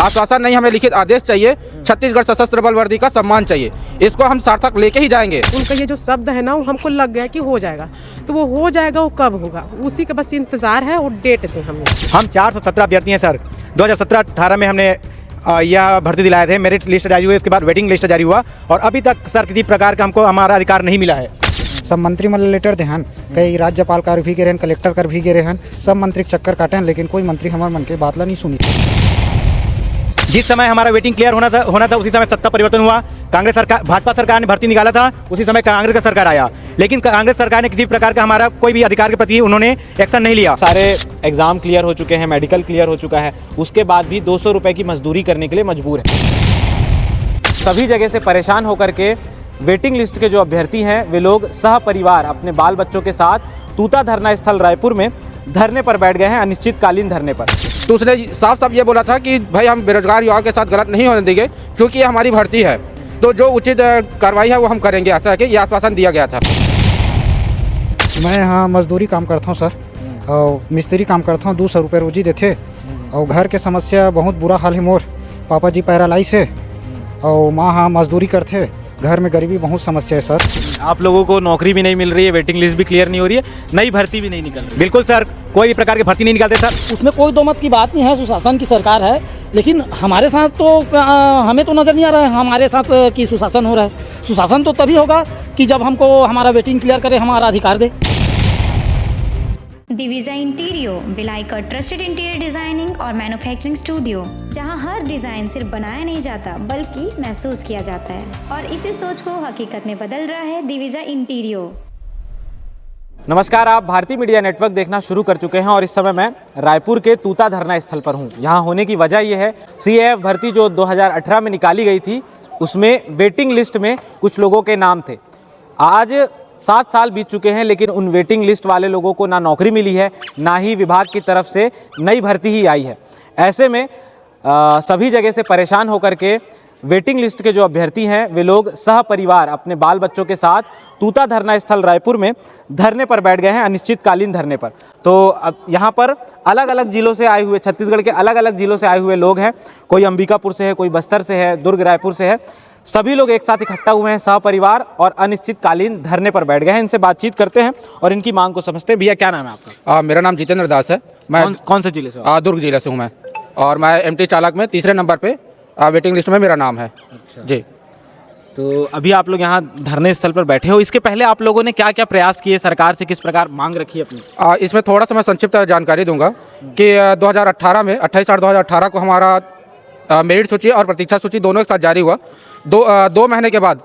आश्वासन नहीं, हमें लिखित आदेश चाहिए। छत्तीसगढ़ सशस्त्र बल वर्दी का सम्मान चाहिए, इसको हम सार्थक लेके ही जाएंगे। उनका ये जो शब्द है ना, वो हमको लग गया कि हो जाएगा, तो वो हो जाएगा, वो कब होगा उसी का बस इंतजार है, और डेट दें हमें। हम 417 अभ्यर्थी हैं सर। 2017-18 में हमने यह भर्ती दिलाए थे, मेरिट लिस्ट जारी हुई, उसके बाद वेटिंग लिस्ट जारी हुआ, और अभी तक सर किसी प्रकार का हमको हमारा अधिकार नहीं मिला है। सब मंत्रिमंडल लेटर देहन, कई राज्यपाल कर भी गिरे, कलेक्टर कर भी गिरे हन, सब मंत्री चक्कर काटे हैं, लेकिन कोई मंत्री हमारे मन के बात ला नहीं सुनी। जिस समय हमारा वेटिंग क्लियर होना था उसी समय सत्ता परिवर्तन हुआ। कांग्रेस सरकार, भाजपा सरकार ने भर्ती निकाला था, उसी समय कांग्रेस का सरकार आया, लेकिन कांग्रेस सरकार ने किसी प्रकार का हमारा कोई भी अधिकार के प्रति उन्होंने एक्शन नहीं लिया। सारे एग्ज़ाम क्लियर हो चुके हैं, मेडिकल क्लियर हो चुका है, उसके बाद भी 200 रुपये की मजदूरी करने के लिए मजबूर है। सभी जगह से परेशान होकर के वेटिंग लिस्ट के जो अभ्यर्थी हैं वे लोग सह परिवार अपने बाल बच्चों के साथ तूता धरना स्थल रायपुर में धरने पर बैठ गए हैं, अनिश्चितकालीन धरने पर। तो उसने साफ साफ ये बोला था कि भाई हम बेरोजगार युवाओं के साथ गलत नहीं होने देंगे, क्योंकि ये हमारी भर्ती है, तो जो उचित कार्रवाई है वो हम करेंगे, ऐसा कि ये आश्वासन दिया गया था। मैं यहाँ मजदूरी काम करता हूँ सर, और मिस्त्री काम करता हूँ, 200 रुपये रोजी देते, और घर के समस्या बहुत बुरा हाल है मोर। पापा जी पैरालाइज है, और माँ हाँ मजदूरी करते, घर में गरीबी बहुत समस्या है सर। आप लोगों को नौकरी भी नहीं मिल रही है, वेटिंग लिस्ट भी क्लियर नहीं हो रही है, नई भर्ती भी नहीं निकल रही। बिल्कुल सर, कोई भी प्रकार की भर्ती नहीं निकालते सर। उसमें कोई दो मत की बात नहीं है, सुशासन की सरकार है, लेकिन हमारे साथ तो हमें तो नज़र नहीं आ रहा है हमारे साथ कि सुशासन हो रहा है। सुशासन तो तभी होगा कि जब हमको हमारा वेटिंग क्लियर करे, हमारा अधिकार दे। दिविजा इंटीरियो बिलाई का ट्रस्टेड इंटीरियर डिजाइनिंग और मैन्युफैक्चरिंग स्टूडियो, जहां हर डिजाइन सिर्फ बनाया नहीं जाता बल्कि महसूस किया जाता है, और इसी सोच को हकीकत में बदल रहा है दिविजा इंटीरियो। नमस्कार, आप भारतीय मीडिया नेटवर्क देखना शुरू कर चुके हैं और इस समय मैं रायपुर के तूता धरना स्थल पर हूं। यहां होने की वजह यह है, सीएएफ भर्ती जो 2018 में निकाली गई थी, उसमें वेटिंग लिस्ट में कुछ लोगों के नाम थे। आज 7 साल बीत चुके हैं, लेकिन उन वेटिंग लिस्ट वाले लोगों को ना नौकरी मिली है, ना ही विभाग की तरफ से नई भर्ती ही आई है। ऐसे में सभी जगह से परेशान होकर के वेटिंग लिस्ट के जो अभ्यर्थी हैं वे लोग सह परिवार अपने बाल बच्चों के साथ तूता धरना स्थल रायपुर में धरने पर बैठ गए हैं, अनिश्चितकालीन धरने पर। तो अब यहाँ पर अलग अलग जिलों से आए हुए, छत्तीसगढ़ के अलग अलग जिलों से आए हुए लोग हैं। कोई अंबिकापुर से है, कोई बस्तर से है, दुर्ग रायपुर से है। सभी लोग एक साथ इकट्ठा हुए हैं सह परिवार और अनिश्चितकालीन धरने पर बैठ गए हैं। इनसे बातचीत करते हैं और इनकी मांग को समझते हैं। भैया क्या नाम है आपका? मेरा नाम जितेंद्र दास है। मैं कौन से जिले से? दुर्ग जिले से हूँ मैं, और मैं एमटी चालक में 3रे नंबर पे वेटिंग लिस्ट में मेरा नाम है। अच्छा जी। तो अभी आप लोग यहाँ धरने स्थल पर बैठे हो, इसके पहले आप लोगों ने क्या क्या प्रयास किए, सरकार से किस प्रकार मांग रखी है अपनी? इसमें थोड़ा सा मैं संक्षिप्त जानकारी दूंगा कि 2018 में 28/8/2018 को हमारा मेरिट सूची और प्रतीक्षा सूची दोनों एक साथ जारी हुआ। 2 महीने के बाद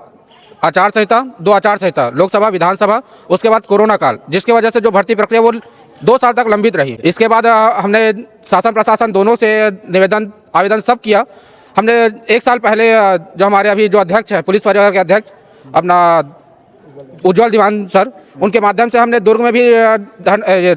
आचार संहिता, लोकसभा विधानसभा, उसके बाद कोरोना काल, जिसकी वजह से जो भर्ती प्रक्रिया वो 2 साल तक लंबित रही। इसके बाद हमने शासन प्रशासन दोनों से निवेदन आवेदन सब किया। हमने 1 साल पहले जो हमारे अभी जो अध्यक्ष हैं, पुलिस परिवार के अध्यक्ष अपना उज्जवल दीवान सर, उनके माध्यम से हमने दुर्ग में भी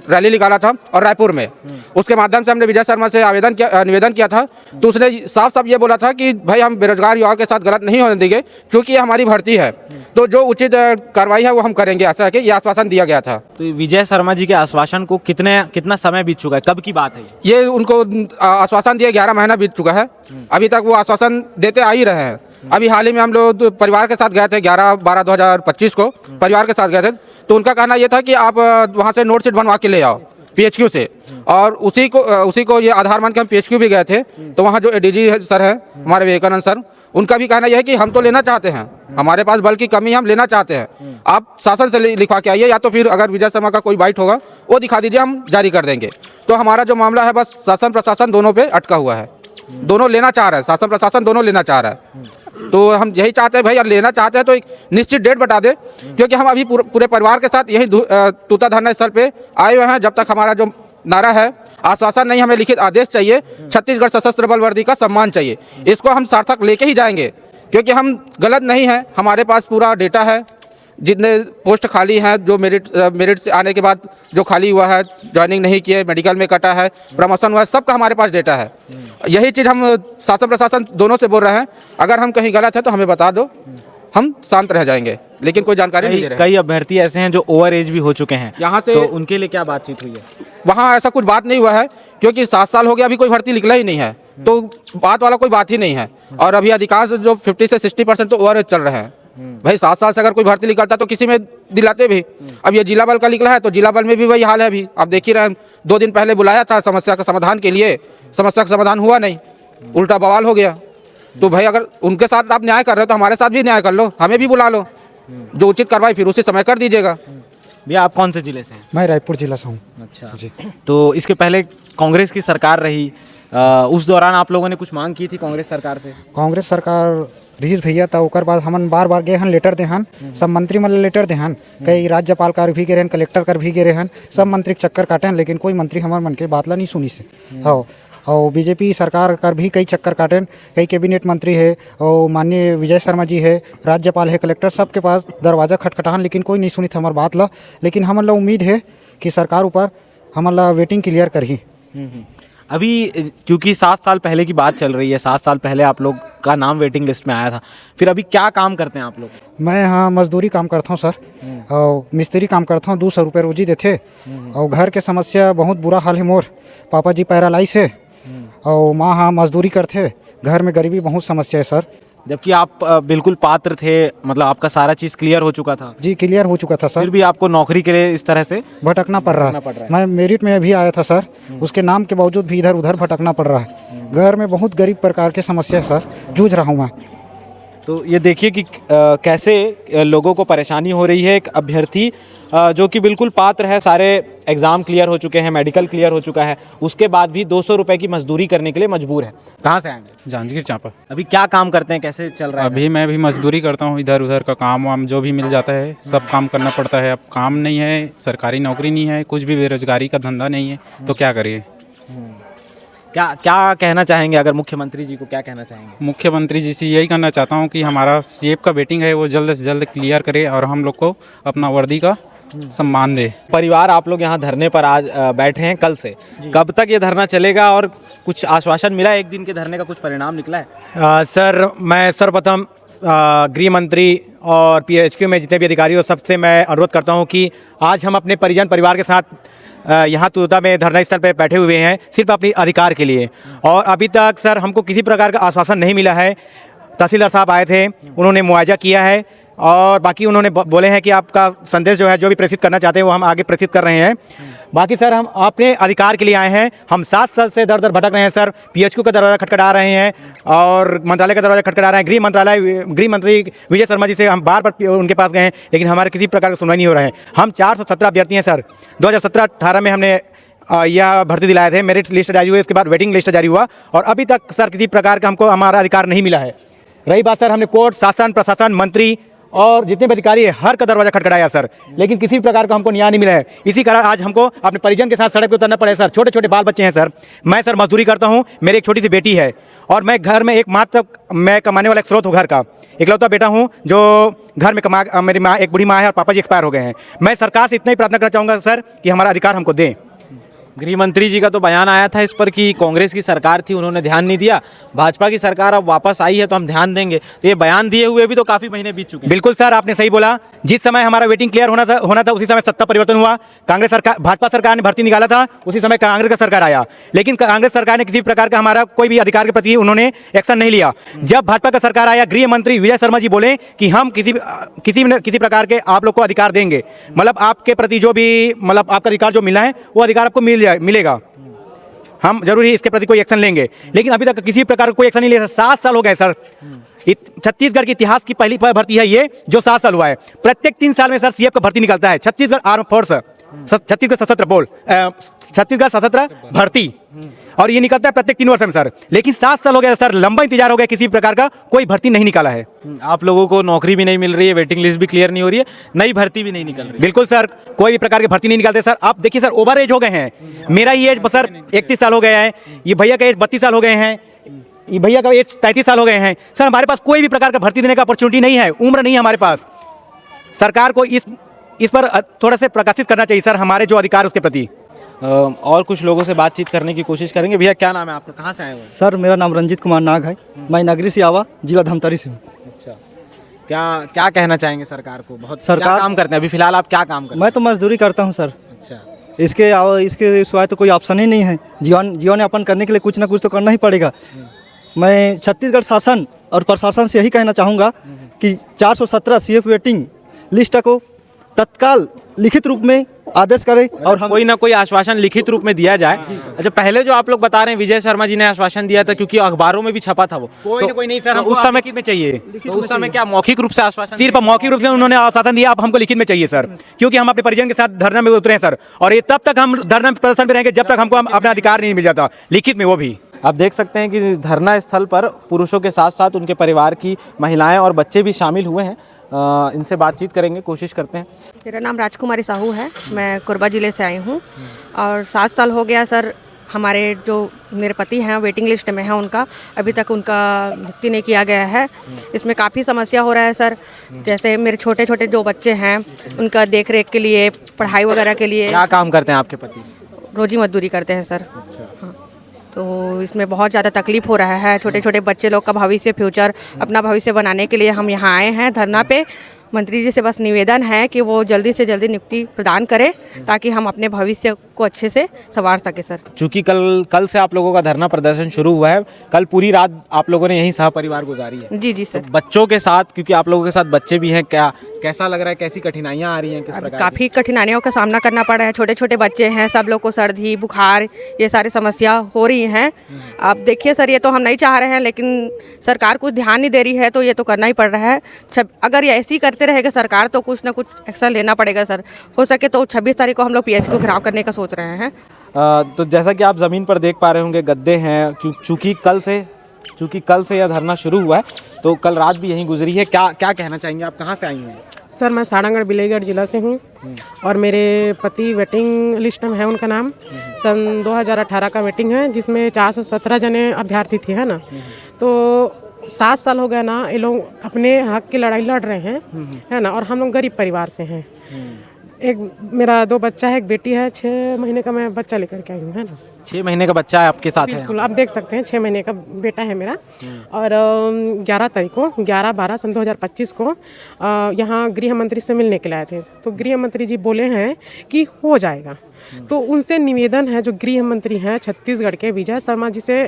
रैली निकाला था और रायपुर में। उसके माध्यम से हमने विजय शर्मा से निवेदन किया था। तो उसने साफ साफ ये बोला था कि भाई हम बेरोजगार युवाओं के साथ गलत नहीं होने देंगे, क्योंकि ये हमारी भर्ती है, तो जो उचित कार्रवाई है वो हम करेंगे, ऐसा कि ये आश्वासन दिया गया था। तो विजय शर्मा जी के आश्वासन को कितना समय बीत चुका है, कब की बात है ये? उनको आश्वासन दिए 11 महीना बीत चुका है, अभी तक वो आश्वासन देते आ ही रहे हैं। अभी हाल ही में हम लोग परिवार के साथ गए थे, 11/12/2025 को परिवार के साथ गए थे। तो उनका कहना यह था कि आप वहाँ से नोट शीट बनवा के ले आओ PHQ से, और उसी को ये आधार मान के हम PHQ भी गए थे। तो वहाँ जो ADG सर है हमारे विवेकानंद सर, उनका भी कहना यह है कि हम तो लेना चाहते हैं, हमारे पास बल की कमी है, हम लेना चाहते हैं, आप शासन से लिखवा के आइए, या तो फिर अगर विजय शर्मा का कोई बाइट होगा वो दिखा दीजिए, हम जारी कर देंगे। तो हमारा जो मामला है बस शासन प्रशासन दोनों पे अटका हुआ है, दोनों लेना चाह रहे हैं, शासन प्रशासन दोनों लेना चाह रहा है। तो हम यही चाहते हैं भाई, अगर लेना चाहते हैं तो एक निश्चित डेट बता दे, क्योंकि हम अभी पूरे परिवार के साथ यही तूता धरना स्थल पे आए हुए हैं। जब तक हमारा जो नारा है, आश्वासन नहीं, हमें लिखित आदेश चाहिए, छत्तीसगढ़ सशस्त्र बल वर्दी का सम्मान चाहिए, इसको हम सार्थक लेके ही जाएंगे, क्योंकि हम गलत नहीं हैं, हमारे पास पूरा डेटा है। जितने पोस्ट खाली हैं, जो मेरिट से आने के बाद जो खाली हुआ है, ज्वाइनिंग नहीं किए, मेडिकल में कटा है, प्रमोशन हुआ है, सबका हमारे पास डेटा है। यही चीज़ हम शासन प्रशासन दोनों से बोल रहे हैं, अगर हम कहीं गलत है तो हमें बता दो, हम शांत रह जाएंगे, लेकिन कोई जानकारी नहीं दे रहे। कई अभ्यर्थी ऐसे हैं जो ओवर एज भी हो चुके हैं यहाँ से, तो उनके लिए क्या बातचीत हुई है? वहाँ ऐसा कुछ बात नहीं हुआ है, क्योंकि 7 साल हो गया, अभी कोई भर्ती निकला ही नहीं है। तो बात वाला कोई बात ही नहीं है। और अभी अधिकांश जो 50 से 60% तो ओवरएज चल रहे हैं। भाई 7 साल से अगर कोई भर्ती निकलता तो किसी में दिलाते भी। अब ये जिला बल का निकला है तो जिला बल में भी वही हाल है। अभी आप देख ही रहे हैं, 2 दिन पहले बुलाया था समस्या का समाधान के लिए, समस्या का समाधान हुआ नहीं, उल्टा बवाल हो गया। तो भाई अगर उनके साथ आप न्याय कर रहे हो तो हमारे साथ भी न्याय कर लो, हमें भी बुला लो, जो उचित कार्रवाई फिर उसी समय कर दीजिएगा। भैया आप कौन से जिले से हैं? मैं रायपुर जिला से हूँ। अच्छा जी। तो इसके पहले कांग्रेस की सरकार रही, उस दौरान आप लोगों ने कुछ मांग की थी कांग्रेस सरकार से? कांग्रेस सरकार रहीस भैया था, ओकर बाद हमन बार बार गए हन, लेटर दे हन, सब मंत्री मन लेटर दे हन, कई राज्यपाल कर भी गए हन, कलेक्टर कर भी गए हन, सब मंत्री के चक्कर काटे हन, लेकिन कोई मंत्री हमार मन के बात ला नहीं सुनी से। हाँ, और बीजेपी सरकार कर भी कई चक्कर काटे, कई कैबिनेट मंत्री है और माननीय विजय शर्मा जी है, राज्यपाल है, कलेक्टर, सबके पास दरवाज़ा खटखटाहन, लेकिन कोई नहीं सुनी था हमार बात ला। लेकिन हमन ला उम्मीद है कि सरकार ऊपर हमन ला वेटिंग क्लियर करही। अभी क्योंकि 7 साल पहले की बात चल रही है, 7 साल पहले आप लोग का नाम वेटिंग लिस्ट में आया था, फिर अभी क्या काम करते हैं आप लोग? मैं यहाँ मजदूरी काम करता हूँ सर, और मिस्त्री काम करता हूँ, 200 रुपये रोजी देते। और घर के समस्या बहुत बुरा हाल है मोर, पापा जी पैरालाइज है और माँ हाँ मजदूरी करते, घर में गरीबी बहुत समस्या है सर। जबकि आप बिल्कुल पात्र थे, मतलब आपका सारा चीज़ क्लियर हो चुका था। जी क्लियर हो चुका था सर, फिर भी आपको नौकरी के लिए इस तरह से भटकना पड़ रहा है। मैं मेरिट में अभी आया था सर, उसके नाम के बावजूद भी इधर उधर भटकना पड़ रहा है। घर में बहुत गरीब प्रकार की समस्या है सर, जूझ रहा हूँ मैं। तो ये देखिए कि कैसे लोगों को परेशानी हो रही है। एक अभ्यर्थी जो कि बिल्कुल पात्र है, सारे एग्ज़ाम क्लियर हो चुके हैं, मेडिकल क्लियर हो चुका है, उसके बाद भी 200 रुपये की मजदूरी करने के लिए मजबूर है। कहाँ से आएंगे? जांजगीर चांपा। अभी क्या काम करते हैं, कैसे चल रहा है? अभी मैं भी मजदूरी करता हूँ, इधर उधर का काम वाम जो भी मिल जाता है सब काम करना पड़ता है। अब काम नहीं है, सरकारी नौकरी नहीं है, कुछ भी बेरोजगारी का धंधा नहीं है, तो क्या करिए। क्या क्या कहना चाहेंगे, अगर मुख्यमंत्री जी को क्या कहना चाहेंगे? मुख्यमंत्री जी से यही कहना चाहता हूँ कि हमारा सीएफ का वेटिंग है वो जल्द से जल्द क्लियर करे और हम लोग को अपना वर्दी का सम्मान दे। परिवार आप लोग यहाँ धरने पर आज बैठे हैं, कल से कब तक ये धरना चलेगा और कुछ आश्वासन मिला है? एक दिन के धरने का कुछ परिणाम निकला है? सर मैं सर्वप्रथम गृह मंत्री और PHQ में जितने भी अधिकारी हो सबसे मैं अनुरोध करता हूँ कि आज हम अपने परिजन परिवार के साथ यहाँ तूता में धरना स्थल पर बैठे हुए हैं सिर्फ अपने अधिकार के लिए। और अभी तक सर हमको किसी प्रकार का आश्वासन नहीं मिला है। तहसीलदार साहब आए थे, उन्होंने मुआवजा किया है और बाकी उन्होंने बोले हैं कि आपका संदेश जो है जो भी प्रेषित करना चाहते हैं वो हम आगे प्रेषित कर रहे हैं। बाकी सर हम अपने अधिकार के लिए आए हैं। हम 7 साल से दर दर भटक रहे हैं सर, PHQ का दरवाज़ा खटखटा रहे हैं और मंत्रालय का दरवाज़ा खटखटा रहे हैं। गृह मंत्री विजय शर्मा जी से हम बार बार उनके पास गए हैं, लेकिन हमारे किसी प्रकार का सुनवाई नहीं हो रहा है। हम 417 अभ्यर्थी हैं सर। 2017-18 में हमने यह भर्ती दिलाए थे, मेरिट लिस्ट जारी हुई, उसके बाद वेटिंग लिस्ट जारी हुआ और अभी तक सर किसी प्रकार का हमको हमारा अधिकार नहीं मिला है। रही बात सर, हमने कोर्ट, शासन, प्रशासन, मंत्री और जितने भी अधिकारी है हर का दरवाजा खटखटाया सर, लेकिन किसी प्रकार का हमको न्याय नहीं मिला है। इसी कारण आज हमको अपने परिजन के साथ सड़क पर उतरना पड़े सर। छोटे छोटे बाल बच्चे हैं सर। मैं सर मजदूरी करता हूँ, मेरी एक छोटी सी बेटी है और मैं घर में एकमात्र मैं कमाने वाला एक स्रोत हूँ, घर का इकलौता बेटा हूँ जो घर में मेरी माँ, एक बूढ़ी माँ है और पापा जी एक्सपायर हो गए हैं। मैं सरकार से इतना ही प्रार्थना करना चाहूँगा सर कि हमारा अधिकार हमको दें। गृह मंत्री जी का तो बयान आया था इस पर कि कांग्रेस की सरकार थी, उन्होंने ध्यान नहीं दिया, भाजपा की सरकार अब वापस आई है तो हम ध्यान देंगे। तो ये बयान दिए हुए भी तो काफ़ी महीने बीत चुके हैं। बिल्कुल सर, आपने सही बोला। जिस समय हमारा वेटिंग क्लियर होना था उसी समय सत्ता परिवर्तन हुआ। कांग्रेस सरकार, भाजपा सरकार ने भर्ती निकाला था, उसी समय कांग्रेस का सरकार आया, लेकिन कांग्रेस सरकार ने किसी प्रकार का हमारा कोई भी अधिकार के प्रति उन्होंने एक्शन नहीं लिया। जब भाजपा का सरकार आया, गृह मंत्री विजय शर्मा जी बोले कि हम किसी प्रकार के आप लोग को अधिकार देंगे, मतलब आपके प्रति जो भी मतलब आपका अधिकार जो मिला है वो अधिकार आपको मिलेगा, हम जरूरी इसके प्रति कोई एक्शन लेंगे। लेकिन अभी तक किसी प्रकार का कोई एक्शन नहीं लिया। 7 साल हो गए सर। छत्तीसगढ़ के इतिहास की पहली भर्ती है ये जो 7 साल हुआ है। प्रत्येक 3 साल में सर CF का भर्ती निकलता है। छत्तीसगढ़ आर्म फोर्स, छत्तीसगढ़ सशस्त्र भर्ती, और ये निकलता है प्रत्येक 3 वर्ष में सर। लेकिन 7 साल हो गया सर, लंबा इंतजार हो गया, किसी प्रकार का कोई भर्ती नहीं निकाला है। आप लोगों को नौकरी भी नहीं मिल रही है, वेटिंग लिस्ट भी क्लियर नहीं हो रही है, नई भर्ती भी नहीं निकल रही है। बिल्कुल सर, कोई भी प्रकार की भर्ती नहीं निकालते सर। आप देखिए सर, ओवर एज हो गए हैं। मेरा ही एज सर 31 साल हो गया है, ये भैया का एज 32 साल हो गए हैं, ये भैया का एज 33 साल हो गए हैं सर। हमारे पास कोई भी प्रकार का भर्ती देने का अपॉर्चुनिटी नहीं है, उम्र नहीं है हमारे पास। सरकार को इस पर थोड़ा से प्रकाशित करना चाहिए सर, हमारे जो अधिकार उसके प्रति। और कुछ लोगों से बातचीत करने की कोशिश करेंगे। भैया क्या नाम है आपका, कहाँ से आए हो? सर मेरा नाम रंजीत कुमार नाग है, मैं नगरी से आवा, जिला धमतरी से हूँ। अच्छा, क्या कहना चाहेंगे सरकार को? बहुत सरकार क्या काम करते हैं अभी फिलहाल, आप क्या काम करते हैं? मैं तो मजदूरी करता हूँ सर। अच्छा, इसके सिवाय तो कोई ऑप्शन ही नहीं है। जीवन यापन करने के लिए कुछ ना कुछ तो करना ही पड़ेगा। मैं छत्तीसगढ़ शासन और प्रशासन से यही कहना चाहूँगा कि 417 CF वेटिंग लिस्ट को तत्काल लिखित रूप में आदेश करें और हम कोई ना कोई आश्वासन लिखित रूप में दिया जाए। अच्छा, पहले जो आप लोग बता रहे हैं विजय शर्मा जी ने आश्वासन दिया था, क्योंकि अखबारों में भी छपा था वो। कोई नहीं सर, उस समय लिखित में चाहिए। तो उस समय क्या मौखिक रूप से आश्वासन सिर्फ मौखिक रूप से उन्होंने आश्वासन दिया, अब हमको लिखित में चाहिए सर, क्योंकि हम अपने परिजन के साथ धरना में उतरे हैं सर, और ये तब तक हम धरना प्रदर्शन में रहेंगे जब तक हमको अपना अधिकार नहीं मिल जाता लिखित में, वो भी। आप देख सकते हैं कि धरना स्थल पर पुरुषों के साथ साथ उनके परिवार की महिलाएं और बच्चे भी शामिल हुए हैं। इनसे बातचीत करेंगे, कोशिश करते हैं। मेरा नाम राजकुमारी साहू है, मैं कोरबा ज़िले से आई हूँ और 7 साल हो गया सर। हमारे जो मेरे पति हैं वेटिंग लिस्ट में हैं, उनका अभी तक उनका नियुक्ति नहीं किया गया है। इसमें काफ़ी समस्या हो रहा है सर। जैसे मेरे छोटे छोटे जो बच्चे हैं उनका देख रेख के लिए, पढ़ाई वगैरह के लिए। क्या काम करते हैं आपके पति? रोजी मजदूरी करते हैं सर। हाँ, तो इसमें बहुत ज़्यादा तकलीफ हो रहा है। छोटे छोटे बच्चे लोग का भविष्य, फ्यूचर, अपना भविष्य बनाने के लिए हम यहाँ आए हैं धरना पे। मंत्री जी से बस निवेदन है कि वो जल्दी से जल्दी नियुक्ति प्रदान करें ताकि हम अपने भविष्य को अच्छे से संवार सके सर। चूँकि कल से आप लोगों का धरना प्रदर्शन शुरू हुआ है, कल पूरी रात आप लोगों ने यहीं सह परिवार गुजारी है। जी सर। तो बच्चों के साथ, क्योंकि आप लोगों के साथ बच्चे भी हैं, कैसा लग रहा है, कैसी कठिनाइयाँ आ रही हैं, किस प्रकार? काफ़ी कठिनाइयों का सामना करना पड़ रहा है। छोटे छोटे बच्चे हैं, सब लोग को सर्दी, बुखार, ये सारी समस्या हो रही हैं। आप देखिए सर, ये तो हम नहीं चाह रहे हैं, लेकिन सरकार कुछ ध्यान नहीं दे रही है, तो ये तो करना ही पड़ रहा है। अगर ये ऐसे ही करते रहेगा सरकार, तो कुछ ना कुछ एक्शन लेना पड़ेगा सर। हो सके तो 26 तारीख को हम लोग PH को घेराव करने का सोच रहे हैं। तो जैसा कि आप ज़मीन पर देख पा रहे होंगे, गद्दे हैं। चूँकि कल से यह धरना शुरू हुआ है, तो कल रात भी यहीं गुजरी है। क्या कहना चाहेंगे आप? कहाँ से आई हैं? सर मैं सारंगढ़ बिलाईगढ़ जिला से हूँ और मेरे पति वेटिंग लिस्ट में है। उनका नाम सन 2018 का वेटिंग है, जिसमें 417 जने अभ्यर्थी थे, है ना। तो 7 साल हो गया ना, ये लोग अपने हक की लड़ाई लड़ रहे हैं, है ना। और हम लोग गरीब परिवार से हैं। एक मेरा 2 बच्चा है, एक बेटी है। 6 महीने का मैं बच्चा लेकर के आई हूँ, है ना। 6 महीने का बच्चा है आपके साथ? बिल्कुल, आप देख सकते हैं 6 महीने का बेटा है मेरा। और 11 तारीख को 11/12 सन 2025 को यहाँ गृह मंत्री से मिलने के लिए आए थे। तो गृह मंत्री जी बोले हैं कि हो जाएगा। तो उनसे निवेदन है, जो गृह मंत्री हैं छत्तीसगढ़ के विजय शर्मा जी से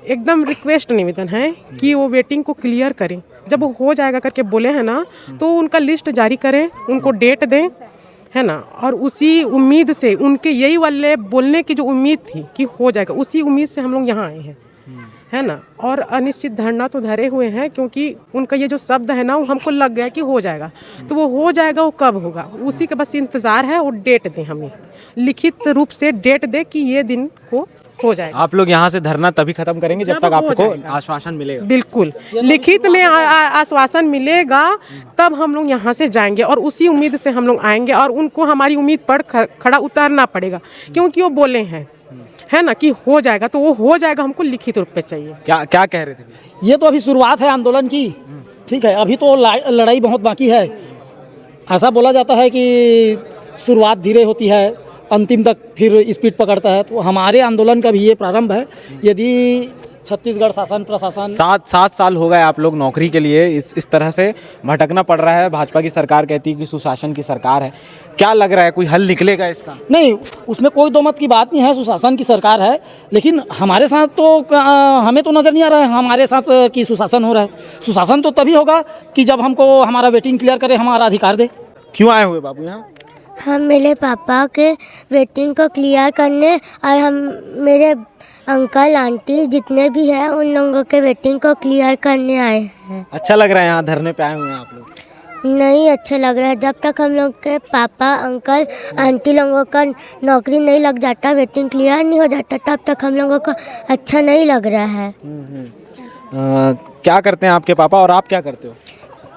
एकदम रिक्वेस्ट निवेदन है कि वो वेटिंग को क्लियर करें। जब वो हो जाएगा करके बोले हैं ना, तो उनका लिस्ट जारी करें, उनको डेट दें, है ना। और उसी उम्मीद से, उनके यही वाले बोलने की जो उम्मीद थी कि हो जाएगा, उसी उम्मीद से हम लोग यहाँ आए हैं, है ना। और अनिश्चित धरना तो धरे हुए हैं, क्योंकि उनका ये जो शब्द है ना, वो हमको लग गया कि हो जाएगा। तो वो हो जाएगा, वो कब होगा उसी का बस इंतज़ार है। वो डेट दें, हमें लिखित रूप से डेट दे कि ये दिन को हो जाएगा। आप लोग यहाँ से धरना तभी खत्म करेंगे जब तक आपको आश्वासन मिलेगा? बिल्कुल, लिखित में आश्वासन मिलेगा तब हम लोग यहाँ से जाएंगे, और उसी उम्मीद से हम लोग आएंगे। और उनको हमारी उम्मीद पर खड़ा उतारना पड़ेगा, क्योंकि वो बोले हैं, है ना, कि हो जाएगा। तो वो हो जाएगा, हमको लिखित रूप पे चाहिए। क्या कह रहे थे? ये तो अभी शुरुआत है आंदोलन की, ठीक है। अभी तो लड़ाई बहुत बाकी है। ऐसा बोला जाता है कि शुरुआत धीरे होती है, अंतिम तक फिर स्पीड पकड़ता है। तो हमारे आंदोलन का भी ये प्रारंभ है। यदि छत्तीसगढ़ शासन प्रशासन 7 साल हो गए आप लोग नौकरी के लिए इस तरह से भटकना पड़ रहा है। भाजपा की सरकार कहती है कि सुशासन की सरकार है। क्या लग रहा है, कोई हल निकलेगा इसका? नहीं, उसमें कोई दो मत की बात नहीं है। सुशासन की सरकार है, लेकिन हमारे साथ तो हमें तो नज़र नहीं आ रहा है हमारे साथ कि सुशासन हो रहा है। सुशासन तो तभी होगा कि जब हमको हमारा वेटिंग क्लियर करे, हमारा अधिकार दे। क्यों आए हुए बाबू यहाँ? हम मेरे पापा के वेटिंग को क्लियर करने, और हम मेरे अंकल आंटी जितने भी हैं उन लोगों के वेटिंग को क्लियर करने आए हैं। अच्छा लग रहा है यहाँ धरने पे आए हुए हैं आप लोग? नहीं अच्छा लग रहा है। जब तक हम लोग के पापा अंकल आंटी लोगों का नौकरी नहीं लग जाता, वेटिंग क्लियर नहीं हो जाता, तब तक हम लोगों को अच्छा नहीं लग रहा है। क्या करते हैं आपके पापा और आप क्या करते हो?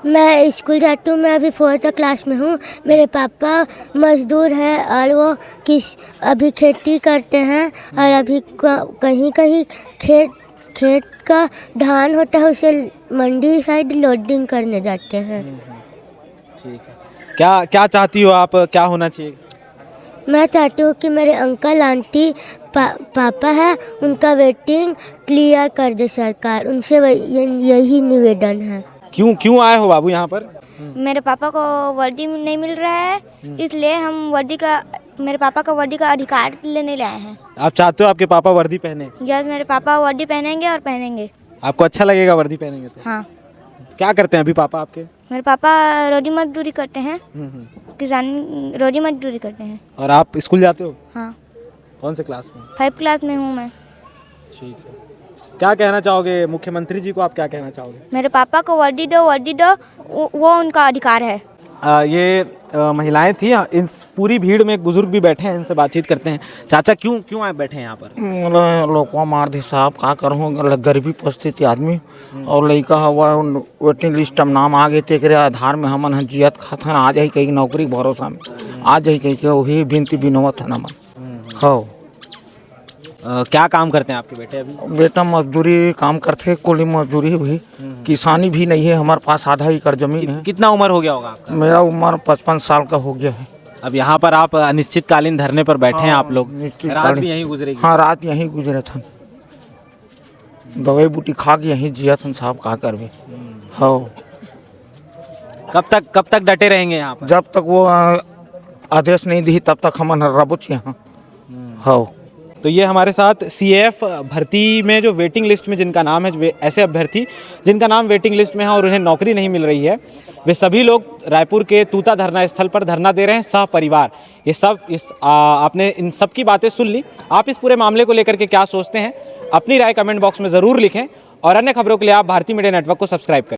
मैं स्कूल जाती हूँ, मैं अभी 4th क्लास में हूँ। मेरे पापा मजदूर है और वो अभी खेती करते हैं, और अभी कहीं कहीं खेत का धान होता है, उसे मंडी साइड लोडिंग करने जाते हैं। ठीक है। क्या चाहती हो आप, क्या होना चाहिए? मैं चाहती हूँ कि मेरे अंकल आंटी पापा है, उनका वेटिंग क्लियर कर दे सरकार। उनसे यही निवेदन है। क्यों आए हो बाबू यहाँ पर? मेरे पापा को वर्दी नहीं मिल रहा है, इसलिए हम वर्दी का मेरे पापा का वर्दी का अधिकार लेने ले आए हैं। आप चाहते हो आपके पापा वर्दी पहने? यस, मेरे पापा वर्दी पहनेंगे और पहनेंगे। आपको अच्छा लगेगा वर्दी पहनेंगे तो? हाँ। क्या करते हैं अभी पापा आपके? मेरे पापा रोजी मजदूरी करते हैं, किसानी रोजी मजदूरी करते हैं। और आप स्कूल जाते हो? हाँ, कौन से क्लास में? 5 क्लास में हूँ मैं। ठीक है। क्या कहना चाहोगे मुख्यमंत्री जी को, आप क्या कहना चाहोगे? मेरे पापा को वर्दी दो, वो उनका अधिकार है। ये महिलाएं थी, इस पूरी भीड़ में एक बुजुर्ग भी बैठे हैं, इनसे बातचीत करते हैं। चाचा क्यों आए बैठे हैं यहाँ पर? लोकवा मार दी साहब, का करूँ, गरीबी परिस्थिति आदमी और लड़का हुआ वेटिंग लिस्ट में नाम आ गए थे, आधार में हमन जियत खाथन आ जाही कहीं नौकरी भरोसा में आ जाही कहीं के वही बिनती बिनोवत है नमन। हो क्या काम करते हैं आपके बेटे अभी? बेटा मजदूरी काम करते, कुली मजदूरी भी, किसानी भी नहीं है हमारे पास, आधा एकड़ जमीन है। कितना उम्र हो गया होगा आपका? मेरा उम्र 55 साल का हो गया है। अब यहाँ पर आप अनिश्चितकालीन धरने पर बैठे हैं आप लोग, रात भी यहीं गुजरेगी? हाँ, रात यहीं गुजरे थे, दवाई बूटी खा के यहीं जिया थे साहब, का करबे। हो कब तक डटे रहेंगे यहाँ पर? जब तक वो आदेश नहीं दी तब तक हम रबुच यहाँ। हो तो ये हमारे साथ सीएएफ भर्ती में जो वेटिंग लिस्ट में जिनका नाम है, ऐसे अभ्यर्थी जिनका नाम वेटिंग लिस्ट में है और उन्हें नौकरी नहीं मिल रही है, वे सभी लोग रायपुर के तूता धरना स्थल पर धरना दे रहे हैं, सहपरिवार। ये सब आपने इन सब की बातें सुन ली। आप इस पूरे मामले को लेकर के क्या सोचते हैं, अपनी राय कमेंट बॉक्स में ज़रूर लिखें और अन्य खबरों के लिए आप भारती मीडिया नेटवर्क को सब्सक्राइब करें।